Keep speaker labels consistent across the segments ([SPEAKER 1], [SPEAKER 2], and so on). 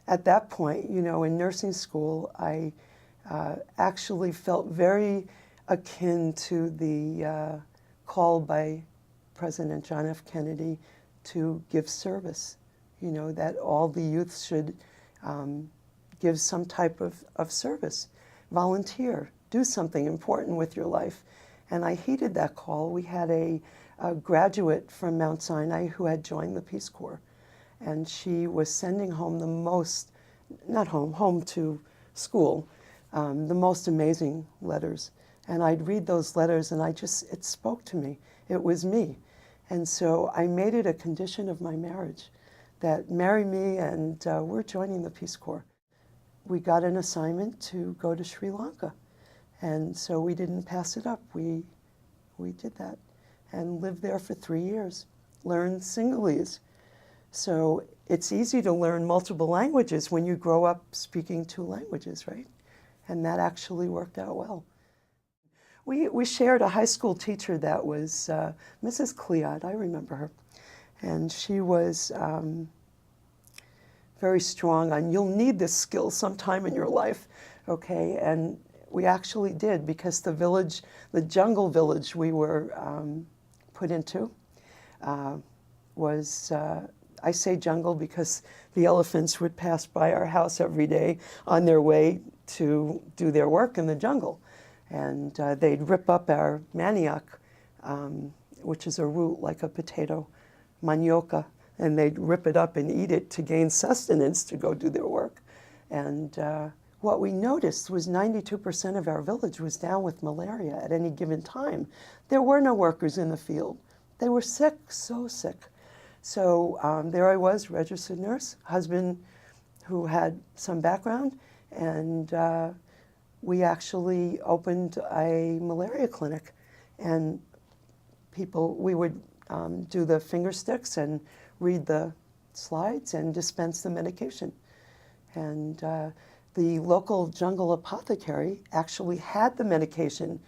[SPEAKER 1] at that point, you know, in nursing school, I actually felt very akin to the call by President John F. Kennedy to give service, you know, that all the youth should give some type of service, volunteer, do something important with your life. And I heeded that call. We had a graduate from Mount Sinai who had joined the Peace Corps, and she was sending home the most, not home, home to school, the most amazing letters. And I'd read those letters and it spoke to me. It was me. And so I made it a condition of my marriage that marry me and we're joining the Peace Corps. We got an assignment to go to Sri Lanka. And so we didn't pass it up. We did that and lived there for 3 years, learned Sinhalese. So it's easy to learn multiple languages when you grow up speaking 2 languages, right? And that actually worked out well. We shared a high school teacher that was Mrs. Cleod, I remember her. And she was very strong on, you'll need this skill sometime in your life, okay? And we actually did, because the village, the jungle village we were put into was, I say jungle because the elephants would pass by our house every day on their way to do their work in the jungle. And they'd rip up our manioc, which is a root like a potato, manioca, and they'd rip it up and eat it to gain sustenance to go do their work. And what we noticed was 92% of our village was down with malaria at any given time. There were no workers in the field. They were sick, so sick. So there I was, registered nurse, husband who had some background, and we actually opened a malaria clinic. And people, we would do the finger sticks and read the slides and dispense the medication. And the local jungle apothecary actually had the medication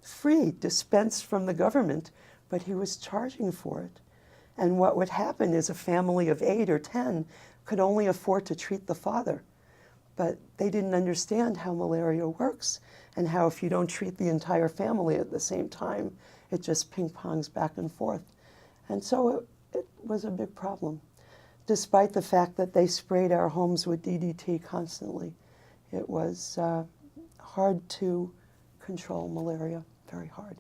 [SPEAKER 1] free, dispensed from the government, but he was charging for it. And what would happen is a family of 8 or 10 could only afford to treat the father. But they didn't understand how malaria works and how if you don't treat the entire family at the same time, it just ping-pongs back and forth. And so it was a big problem, despite the fact that they sprayed our homes with DDT constantly. It was hard to control malaria, very hard.